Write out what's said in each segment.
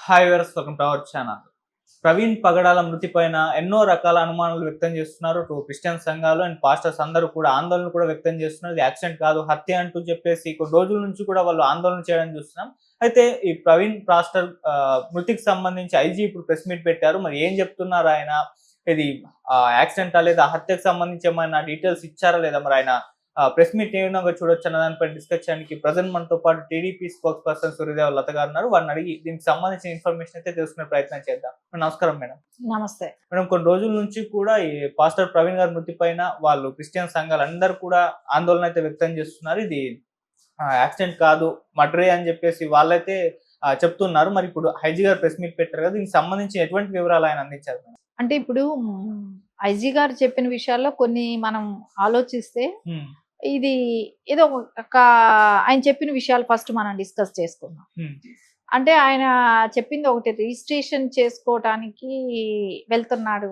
Hi viewers, welcome to our channel. Praveen Pagadala మృతి పైన ఎన్నో రకాల అనుమానాలు వ్యక్తం చేస్తున్నారు. క్రిస్టియన్ సంఘాలు అండ్ పాస్టర్స్ అందరూ కూడా ఆందోళన కూడా వ్యక్తం చేస్తున్నారు. ఇది యాక్సిడెంట్ కాదు, హత్య అంటూ చెప్పేసి కొన్ని రోజుల నుంచి కూడా వాళ్ళు ఆందోళన చేయడం చూస్తున్నాం. అయితే ఈ ప్రవీణ్ పాస్టర్ మృతికి సంబంధించి ఐజీ ఇప్పుడు ప్రెస్ మీట్ పెట్టారు. మరి ఏం చెప్తున్నారు ఆయన? ఇది యాక్సిడెంటా లేదా హత్యకు సంబంధించి ఏమైనా డీటెయిల్స్ ఇచ్చారా లేదా? మరి ఆయన ప్రెస్ మీట్ ఏ విధంగా చూడొచ్చు అన్న దానిపై డిస్కస్ చేయడానికి ప్రజెంట్ మనతో పాటు టీడీపీ స్పోక్స్ పర్సన్ సూర్యదేవ లత గారు ఉన్నారు. వారిని అడిగి దీనికి సంబంధించిన ఇన్ఫర్మేషన్ అయితే తెలుసుకునే ప్రయత్నం చేద్దాం. నమస్కారం మేడం. నమస్తే మేడం, కొన్ని రోజుల నుంచి కూడా ఈ పాస్టర్ ప్రవీణ్ గారి మృతి పైన వాళ్ళు క్రిస్టియన్ సంఘాలు అందరూ కూడా ఆందోళన అయితే వ్యక్తం చేస్తున్నారు. ఇది యాక్సిడెంట్ కాదు, మర్డరే అని చెప్పేసి వాళ్ళైతే చెప్తున్నారు. మరి ఇప్పుడు ఐజీ గారు ప్రెస్ మీట్ పెట్టారు కదా, దీనికి సంబంధించి ఎటువంటి వివరాలు ఆయన అందించారు? అంటే ఇప్పుడు ఐజీ గారు చెప్పిన విషయాల్లో కొన్ని మనం ఆలోచిస్తే ఇది ఏదో ఒక ఆయన చెప్పిన విషయాలు ఫస్ట్ మనం డిస్కస్ చేసుకుందాం. అంటే ఆయన చెప్పింది ఒకటి, రిజిస్ట్రేషన్ చేసుకోవటానికి వెళ్తున్నాడు,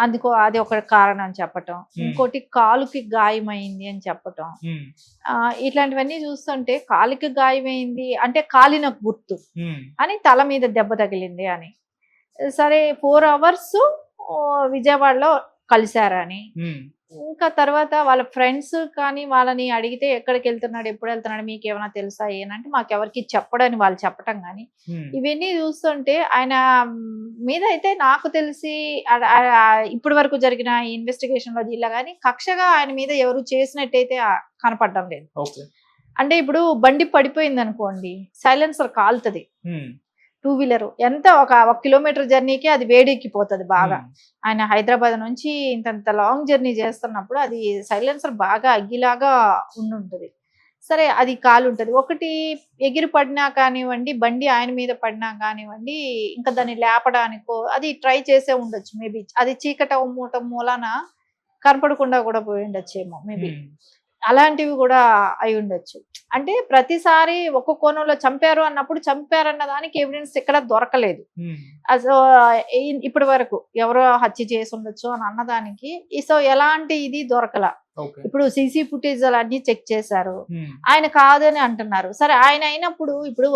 అందుకో అది ఒక కారణం చెప్పటం, ఇంకోటి కాలుకి గాయమైంది అని చెప్పటం. ఇట్లాంటివన్నీ చూస్తుంటే కాలుకి గాయమైంది అంటే కాలిన గుర్తు అని, తల మీద దెబ్బ తగిలింది అని. సరే 4 hours విజయవాడలో కలిశారని, ఇంకా తర్వాత వాళ్ళ ఫ్రెండ్స్ కానీ వాళ్ళని అడిగితే ఎక్కడికి వెళ్తున్నాడు, ఎప్పుడు వెళ్తున్నాడు, మీకు ఏమైనా తెలుసా ఏనంటే మాకెవరికి చెప్పడని వాళ్ళు చెప్పటం. కానీ ఇవన్నీ చూస్తుంటే ఆయన మీద అయితే నాకు తెలిసి ఇప్పటి వరకు జరిగిన ఇన్వెస్టిగేషన్ లో జిల్లా కానీ కక్షగా ఆయన మీద ఎవరు చేసినట్టయితే కనపడడం లేదు. అంటే ఇప్పుడు బండి పడిపోయింది అనుకోండి, సైలెన్సర్ కాలుతుంది, 2-wheeler ఎంత ఒక కిలోమీటర్ జర్నీకి అది వేడెక్కిపోతుంది బాగా. ఆయన హైదరాబాద్ నుంచి ఇంత లాంగ్ జర్నీ చేస్తున్నప్పుడు అది సైలెన్సర్ బాగా అగ్గిలాగా ఉండుంటుంది. సరే, అది కాలు ఉంటుంది. ఒకటి ఎగిరి పడినా కానివ్వండి, బండి ఆయన మీద పడినా కానివ్వండి, ఇంకా దాన్ని లేపడానికో అది ట్రై చేసే ఉండొచ్చు. మేబీ అది చీకట మూలాన కనపడకుండా కూడా పోయి ఉండొచ్చేమో, మేబీ అలాంటివి కూడా అయి ఉండొచ్చు. అంటే ప్రతిసారి ఒక కోణంలో చంపారు అన్నప్పుడు చంపారన్న దానికి ఎవిడెన్స్ ఎక్కడ దొరకలేదు. ఇప్పటి వరకు ఎవరో హత్య చేసి ఉండొచ్చు అని అన్నదానికి సో ఎలాంటి ఇది దొరకల. ఇప్పుడు సీసీ ఫుటేజ్ అన్ని చెక్ చేశారు, ఆయన కాదని అంటున్నారు. సరే, ఆయన అయినప్పుడు ఇప్పుడు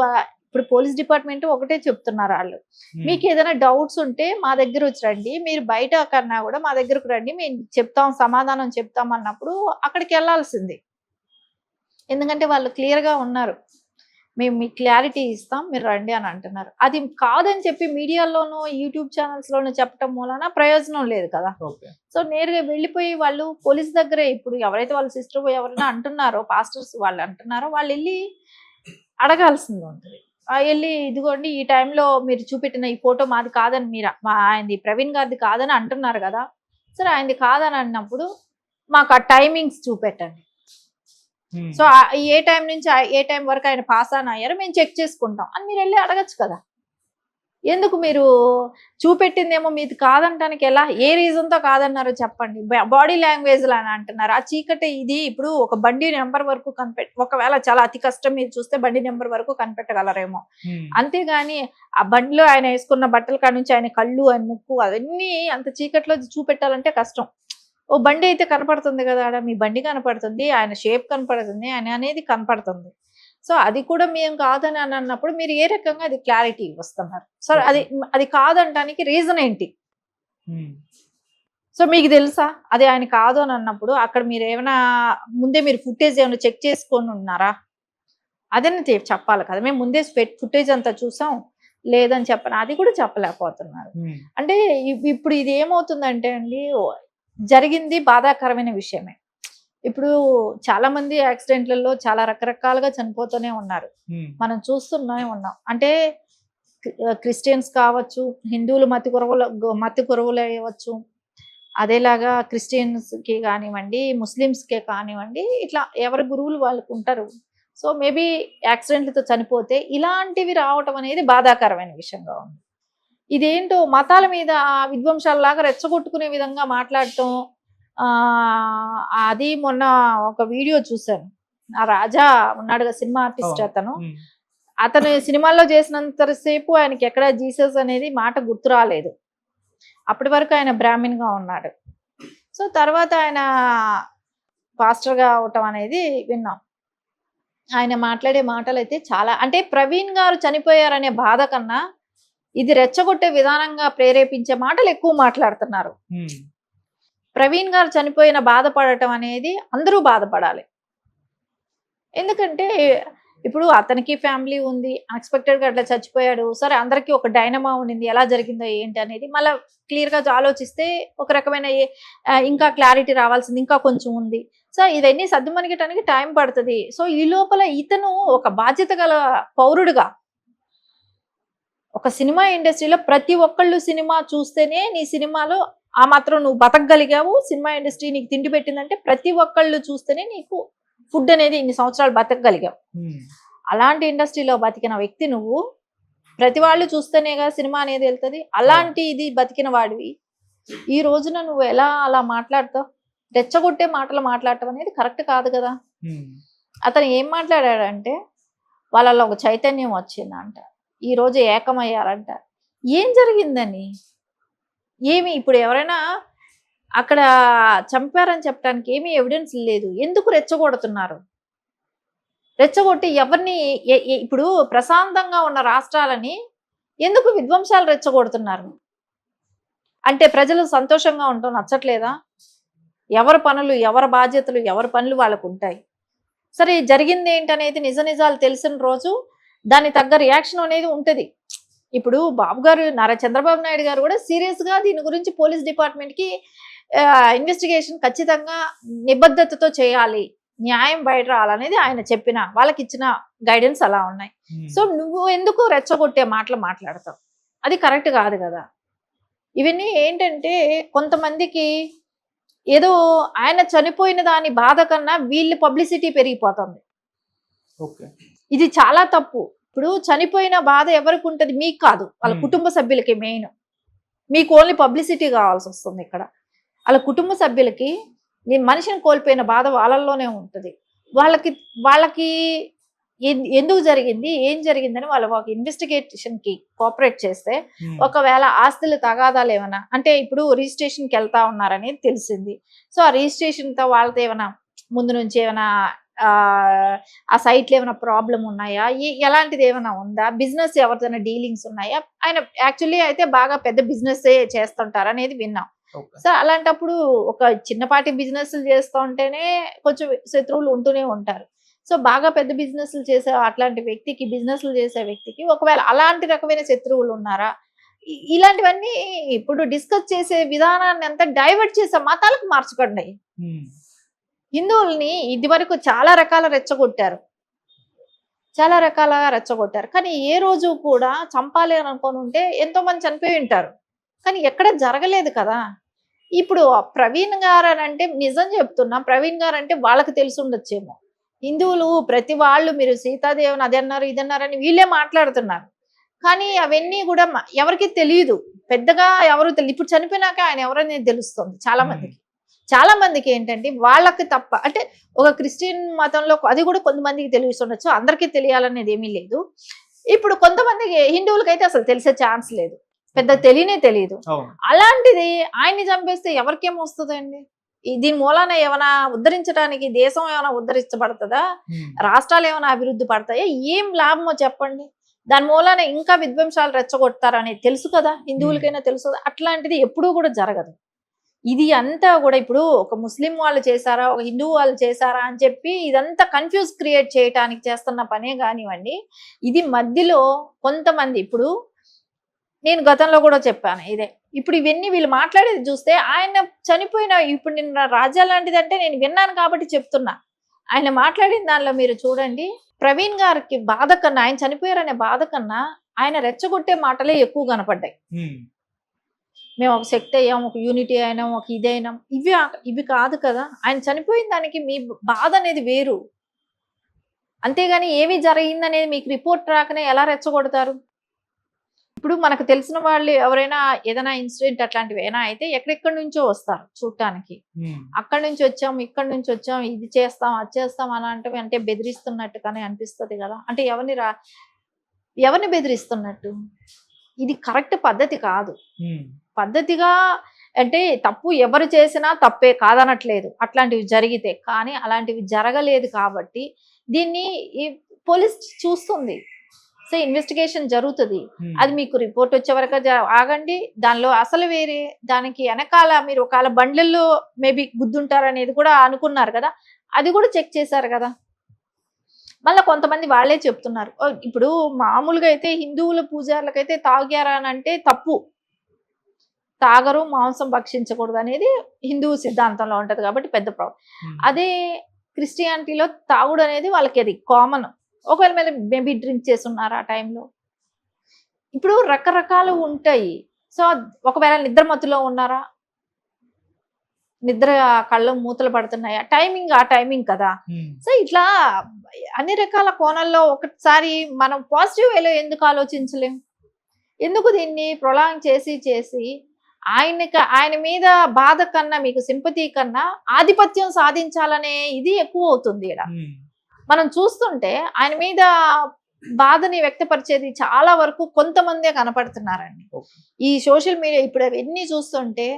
పోలీస్ డిపార్ట్మెంట్ ఒకటే చెప్తున్నారు, వాళ్ళు మీకు ఏదైనా డౌట్స్ ఉంటే మా దగ్గర వచ్చి రండి, మీరు బయట కన్నా కూడా మా దగ్గరకు రండి, మేము చెప్తాం, సమాధానం చెప్తాం అన్నప్పుడు అక్కడికి వెళ్ళాల్సింది. ఎందుకంటే వాళ్ళు క్లియర్గా ఉన్నారు, మేము మీకు క్లారిటీ ఇస్తాం, మీరు రండి అని అంటున్నారు. అది కాదని చెప్పి మీడియాలోనూ యూట్యూబ్ ఛానల్స్లోనూ చెప్పడం మూలన ప్రయోజనం లేదు కదా. సో నేరుగా వెళ్ళిపోయి వాళ్ళు పోలీస్ దగ్గరే, ఇప్పుడు ఎవరైతే వాళ్ళ సిస్టర్ ఎవరైనా అంటున్నారో, పాస్టర్స్ వాళ్ళు అంటున్నారో, వాళ్ళు వెళ్ళి అడగాల్సింది ఉంటుంది. వెళ్ళి ఇదిగోండి ఈ టైంలో మీరు చూపెట్టిన ఈ ఫోటో మాది కాదని, మీరు ఆయనది ప్రవీణ్ గారిది కాదని అంటున్నారు కదా. సరే, ఆయనది కాదని అన్నప్పుడు మాకు ఆ టైమింగ్స్ చూపెట్టండి. సో ఏ టైం నుంచి ఏ టైం వరకు ఆయన పాస్ ఆన్ అయ్యారో మేము చెక్ చేసుకుంటాం అని మీరు వెళ్ళి అడగచ్చు కదా. ఎందుకు మీరు చూపెట్టిందేమో మీది కాదంటానికి ఎలా, ఏ రీజన్తో కాదన్నారో చెప్పండి. బాడీ లాంగ్వేజ్ అని అంటున్నారు. ఆ చీకటి ఇది ఇప్పుడు ఒక బండి నెంబర్ వరకు ఒకవేళ చాలా అతి కష్టం మీరు చూస్తే బండి నెంబర్ వరకు కనిపెట్టగలరేమో, అంతేగాని ఆ బండిలో ఆయన వేసుకున్న బట్టల కాడ నుంచి ఆయన కళ్ళు, ఆయన ముక్కు అవన్నీ అంత చీకట్లో చూపెట్టాలంటే కష్టం. ఓ బండి అయితే కనపడుతుంది కదా, మీ బండి కనపడుతుంది, ఆయన షేప్ కనపడుతుంది, ఆయన అనేది కనపడుతుంది. సో అది కూడా మేము కాదని అని అన్నప్పుడు మీరు ఏ రకంగా అది క్లారిటీ వస్తున్నారు? సో అది కాదంటానికి రీజన్ ఏంటి? సో మీకు తెలుసా అది ఆయన కాదు అని అన్నప్పుడు అక్కడ మీరు ఏమైనా ముందే మీరు ఫుటేజ్ ఏమైనా చెక్ చేసుకొని ఉన్నారా? అదని చెప్పాలి కదా. మేము ముందే ఫుటేజ్ అంతా చూసాం లేదని చెప్పను, అది కూడా చెప్పలేకపోతున్నారు. అంటే ఇప్పుడు ఇది ఏమవుతుందంటే అండి, జరిగింది బాధాకరమైన విషయమే. ఇప్పుడు చాలా మంది యాక్సిడెంట్లలో చాలా రకరకాలుగా చనిపోతూనే ఉన్నారు, మనం చూస్తూనే ఉన్నాం. అంటే క్రిస్టియన్స్ కావచ్చు, హిందువులు మతి కొరవులు అయ్యవచ్చు, అదేలాగా క్రిస్టియన్స్కి కానివ్వండి, ముస్లిమ్స్కే కానివ్వండి, ఇట్లా ఎవరి గురువులు వాళ్ళకు ఉంటారు. సో మేబీ యాక్సిడెంట్లతో చనిపోతే ఇలాంటివి రావటం అనేది బాధాకరమైన విషయంగా ఉంది. ఇదేంటో మతాల మీద విధ్వంసాలలాగా రెచ్చగొట్టుకునే విధంగా మాట్లాడటం. అది మొన్న ఒక వీడియో చూశాను, ఆ రాజా ఉన్నాడుగా సినిమా ఆర్టిస్ట్, అతను సినిమాల్లో చేసినంతసేపు ఆయనకి ఎక్కడ జీసస్ అనేది మాట గుర్తు రాలేదు. అప్పటి వరకు ఆయన బ్రాహ్మణ్గా ఉన్నాడు. సో తర్వాత ఆయన పాస్టర్గా అవటం అనేది విన్నాం. ఆయన మాట్లాడే మాటలు అయితే చాలా, అంటే ప్రవీణ్ గారు చనిపోయారనే బాధ కన్నా ఇది రెచ్చగొట్టే విధానంగా ప్రేరేపించే మాటలు ఎక్కువ మాట్లాడుతున్నారు. ప్రవీణ్ గారు చనిపోయిన బాధపడటం అనేది అందరూ బాధపడాలి. ఎందుకంటే ఇప్పుడు అతనికి ఫ్యామిలీ ఉంది, అన్ఎక్స్పెక్టెడ్గా అట్లా చచ్చిపోయాడు. సరే, అందరికీ ఒక డైనమా ఉండింది, ఎలా జరిగిందో ఏంటి అనేది మళ్ళీ క్లియర్గా ఆలోచిస్తే ఒక రకమైన ఇంకా క్లారిటీ రావాల్సింది ఇంకా కొంచెం ఉంది. సో ఇవన్నీ సర్దుమణిగటానికి టైం పడుతుంది. సో ఈ లోపల ఇతను ఒక బాధ్యత గల పౌరుడుగా ఒక సినిమా ఇండస్ట్రీలో ప్రతి ఒక్కళ్ళు సినిమా చూస్తేనే నీ సినిమాలో ఆ మాత్రం నువ్వు బతకగలిగావు, సినిమా ఇండస్ట్రీ నీకు తిండి పెట్టిందంటే ప్రతి ఒక్కళ్ళు చూస్తేనే నీకు ఫుడ్ అనేది ఇన్ని సంవత్సరాలు బతకగలిగావు. అలాంటి ఇండస్ట్రీలో బతికిన వ్యక్తి నువ్వు, ప్రతి వాళ్ళు చూస్తేనేగా సినిమా అనేది వెళ్తుంది. అలాంటి ఇది బతికిన వాడివి ఈ రోజున నువ్వు ఎలా అలా మాట్లాడతావు? రెచ్చగొట్టే మాటలు మాట్లాడటం అనేది కరెక్ట్ కాదు కదా. అతను ఏం మాట్లాడాడంటే వాళ్ళలో ఒక చైతన్యం వచ్చిందంట, ఈ రోజు ఏకమయ్యారంట. ఏం జరిగిందని, ఏమి ఇప్పుడు ఎవరైనా అక్కడ చంపారని చెప్పడానికి ఏమీ ఎవిడెన్స్ లేదు. ఎందుకు రెచ్చగొడుతున్నారు? రెచ్చగొట్టి ఎవరిని ఇప్పుడు ప్రశాంతంగా ఉన్న రాష్ట్రాలని ఎందుకు విధ్వంసాలు రెచ్చగొడుతున్నారు? అంటే ప్రజలు సంతోషంగా ఉండటం నచ్చట్లేదా? ఎవరి పనులు, ఎవరి బాధ్యతలు, ఎవరి పనులు వాళ్ళకు ఉంటాయి. సరే, జరిగింది ఏంటనేది నిజ నిజాలు తెలిసిన రోజు దాని తగ్గ రియాక్షన్ అనేది ఉంటుంది. ఇప్పుడు బాబు గారు, చంద్రబాబు నాయుడు గారు కూడా సీరియస్గా దీని గురించి పోలీస్ డిపార్ట్మెంట్కి ఇన్వెస్టిగేషన్ ఖచ్చితంగా నిబద్ధతతో చేయాలి, న్యాయం బయట రావాలనేది ఆయన చెప్పిన వాళ్ళకి ఇచ్చిన గైడెన్స్ అలా ఉన్నాయి. సో నువ్వు ఎందుకు రెచ్చగొట్టే మాటలు మాట్లాడతావు? అది కరెక్ట్ కాదు కదా. ఇవన్నీ ఏంటంటే కొంతమందికి ఏదో ఆయన చనిపోయిన దాని బాధ కన్నా వీళ్ళ పబ్లిసిటీ పెరిగిపోతుంది. ఇది చాలా తప్పు. ఇప్పుడు చనిపోయిన బాధ ఎవరికి ఉంటుంది? మీకు కాదు, వాళ్ళ కుటుంబ సభ్యులకి. మెయిన్ మీకు ఓన్లీ పబ్లిసిటీ కావాల్సి వస్తుంది. ఇక్కడ వాళ్ళ కుటుంబ సభ్యులకి మనిషిని కోల్పోయిన బాధ వాళ్ళల్లోనే ఉంటుంది. వాళ్ళకి ఎందుకు జరిగింది, ఏం జరిగిందని వాళ్ళు ఒక ఇన్వెస్టిగేషన్ కి కోఆపరేట్ చేస్తే, ఒకవేళ ఆస్తుల తగాదాలు ఏమైనా, అంటే ఇప్పుడు రిజిస్ట్రేషన్కి వెళ్తా ఉన్నారని తెలిసింది. సో ఆ రిజిస్ట్రేషన్ తో వాళ్ళతో ఏమైనా ముందు నుంచి ఏమైనా ఆ సైట్లో ఏమైనా ప్రాబ్లం ఉన్నాయా, ఎలాంటిది ఏమైనా ఉందా, బిజినెస్ ఎవరిదైనా డీలింగ్స్ ఉన్నాయా? ఆయన యాక్చువల్లీ అయితే బాగా పెద్ద బిజినెస్ చేస్తుంటారు అనేది విన్నాం. సో అలాంటప్పుడు ఒక చిన్నపాటి బిజినెస్లు చేస్తూ ఉంటేనే కొంచెం శత్రువులు ఉంటూనే ఉంటారు. సో బాగా పెద్ద బిజినెస్లు చేసే అట్లాంటి వ్యక్తికి, బిజినెస్లు చేసే వ్యక్తికి ఒకవేళ అలాంటి రకమైన శత్రువులు ఉన్నారా, ఇలాంటివన్నీ ఇప్పుడు డిస్కస్ చేసే విధానాన్ని అంతా డైవర్ట్ చేసే మతాలకు మార్చకండి. హిందువుల్ని ఇది వరకు చాలా రకాల రెచ్చగొట్టారు, చాలా రకాలుగా రెచ్చగొట్టారు. కానీ ఏ రోజు కూడా చంపాలి అని అనుకొని ఉంటే ఎంతో మంది చనిపోయి ఉంటారు, కానీ ఎక్కడ జరగలేదు కదా. ఇప్పుడు ప్రవీణ్ గారు అని అంటే నిజం చెప్తున్నా, ప్రవీణ్ గారు అంటే వాళ్ళకి తెలిసి ఉండొచ్చేమో. హిందువులు ప్రతి వాళ్ళు మీరు సీతాదేవిని అది అన్నారు ఇది అన్నారని వీళ్ళే మాట్లాడుతున్నారు, కానీ అవన్నీ కూడా ఎవరికి తెలియదు పెద్దగా, ఎవరు తెలియదు. ఇప్పుడు చనిపోయినాక ఆయన ఎవరనేది తెలుస్తుంది చాలా మందికి ఏంటంటే వాళ్ళకి తప్ప, అంటే ఒక క్రిస్టియన్ మతంలో అది కూడా కొంతమందికి తెలిసి అందరికీ తెలియాలనేది ఏమీ లేదు. ఇప్పుడు కొంతమందికి హిందువులకైతే అసలు తెలిసే ఛాన్స్ లేదు, పెద్ద తెలియదు. అలాంటిది ఆయన్ని చంపేస్తే ఎవరికేం వస్తుందండి? దీని మూలాన ఏమైనా ఉద్ధరించడానికి దేశం ఏమైనా ఉద్ధరించబడుతుందా, రాష్ట్రాలు ఏమైనా అభివృద్ధి పడతాయా, ఏం లాభమో చెప్పండి? దాని మూలాన ఇంకా విధ్వంసాలు రెచ్చగొడతారనేది తెలుసు కదా, హిందువులకైనా తెలుసు. అట్లాంటిది ఎప్పుడూ కూడా జరగదు. ఇది అంతా కూడా ఇప్పుడు ఒక ముస్లిం వాళ్ళు చేశారా, ఒక హిందూ వాళ్ళు చేశారా అని చెప్పి ఇదంతా కన్ఫ్యూజ్ క్రియేట్ చేయడానికి చేస్తున్న పనే కానివ్వండి. ఇది మధ్యలో కొంతమంది, ఇప్పుడు నేను గతంలో కూడా చెప్పాను ఇదే, ఇప్పుడు ఇవన్నీ వీళ్ళు మాట్లాడేది చూస్తే ఆయన చనిపోయిన ఇప్పుడు నిన్న రాజ్య లాంటిదంటే నేను విన్నాను కాబట్టి చెప్తున్నా. ఆయన మాట్లాడిన దానిలో మీరు చూడండి, ప్రవీణ్ గారికి బాధ కన్నా, ఆయన చనిపోయారనే బాధ కన్నా ఆయన రెచ్చగొట్టే మాటలే ఎక్కువ కనపడ్డాయి. మేము ఒక శక్తి అయ్యాం, ఒక యూనిటీ అయినాం, ఒక ఇదైనాం, ఇవి కాదు కదా. ఆయన చనిపోయిన దానికి మీ బాధ అనేది వేరు, అంతేగాని ఏమి జరిగిందనేది మీకు రిపోర్ట్ రాకనే ఎలా రెచ్చగొడతారు? ఇప్పుడు మనకు తెలిసిన వాళ్ళు ఎవరైనా ఏదైనా ఇన్సిడెంట్ అట్లాంటివి అయినా అయితే ఎక్కడెక్కడి నుంచో వస్తారు చూడటానికి. అక్కడి నుంచి వచ్చాం, ఇక్కడి నుంచి వచ్చాం, ఇది చేస్తాం అది చేస్తాం అలాంటివి అంటే బెదిరిస్తున్నట్టుగానే అనిపిస్తుంది కదా. అంటే ఎవరిని బెదిరిస్తున్నట్టు? ఇది కరెక్ట్ పద్ధతి కాదు. పద్ధతిగా అంటే తప్పు ఎవరు చేసినా తప్పే కాదనట్లేదు, అట్లాంటివి జరిగితే. కానీ అలాంటివి జరగలేదు కాబట్టి దీన్ని ఈ పోలీస్ చూస్తుంది. సో ఇన్వెస్టిగేషన్ జరుగుతుంది. అది మీకు రిపోర్ట్ వచ్చే వరకు ఆగండి. దానిలో అసలు వేరే, దానికి వెనకాల మీరు ఒకవేళ బండ్లలో మేబీ గుద్దుంటారనేది కూడా అనుకున్నారు కదా, అది కూడా చెక్ చేశారు కదా. మళ్ళీ కొంతమంది వాళ్ళే చెప్తున్నారు, ఇప్పుడు మామూలుగా అయితే హిందువుల పూజారులకైతే తాగారా అని అంటే తప్పు, తాగరు, మాంసం భక్షించకూడదు అనేది హిందూ సిద్ధాంతంలో ఉంటది కాబట్టి పెద్ద ప్రాబ్లం. అదే క్రిస్టియానిటీలో తాగుడు అనేది వాళ్ళకి అది కామన్. ఒకవేళ మీద మేబీ డ్రింక్ చేస్తున్నారు ఆ టైంలో. ఇప్పుడు రకరకాలు ఉంటాయి. సో ఒకవేళ నిద్రమత్తులో ఉన్నారా, నిద్ర కళ్ళు మూతలు పడుతున్నాయా, టైమింగ్ ఆ టైమింగ్ కదా. సో ఇట్లా అన్ని రకాల కోణాల్లో ఒకసారి మనం పాజిటివ్ వేలో ఎందుకు ఆలోచించలేం? ఎందుకు దీన్ని ప్రొలాంగ్ చేసి ఆయన మీద బాధ కన్నా మీకు సింపతి కన్నా ఆధిపత్యం సాధించాలనే ఇది ఎక్కువ అవుతుంది ఇక్కడ. మనం చూస్తుంటే ఆయన మీద బాధని వ్యక్తపరిచేది చాలా వరకు కొంతమందే కనపడుతున్నారండి. ఈ సోషల్ మీడియా ఇప్పుడు అవన్నీ చూస్తుంటే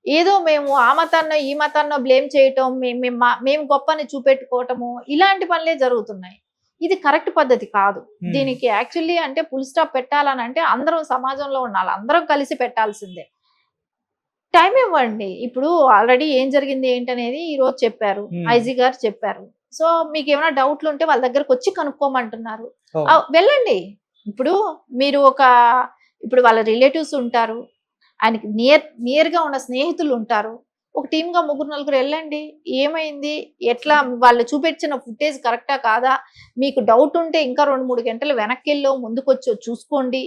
ఏదో మేము ఆ మతాన్నో ఈ మతాన్నో బ్లేమ్ చేయటం, మేము గొప్పని చూపెట్టుకోవటము, ఇలాంటి పనులే జరుగుతున్నాయి. ఇది కరెక్ట్ పద్ధతి కాదు. దీనికి యాక్చువల్లీ అంటే ఫుల్ స్టాప్ పెట్టాలని అంటే అందరం సమాజంలో ఉండాలి, అందరం కలిసి పెట్టాల్సిందే. టైం ఇవ్వండి. ఇప్పుడు ఆల్రెడీ ఏం జరిగింది ఏంటనేది ఈ రోజు చెప్పారు, ఐజీ గారు చెప్పారు. సో మీకు ఏమైనా డౌట్లు ఉంటే వాళ్ళ దగ్గరకు వచ్చి కనుక్కోమంటున్నారు, వెళ్ళండి. ఇప్పుడు మీరు ఇప్పుడు వాళ్ళ రిలేటివ్స్ ఉంటారు, ఆయనకి నియర్ గా ఉన్న స్నేహితులు ఉంటారు, ఒక టీమ్ గా 3-4 వెళ్ళండి. ఏమైంది, ఎట్లా, వాళ్ళు చూపించిన ఫుటేజ్ కరెక్టా కాదా, మీకు డౌట్ ఉంటే ఇంకా 2-3 గంటలు వెనక్కి వెళ్ళో ముందుకొచ్చో చూసుకోండి.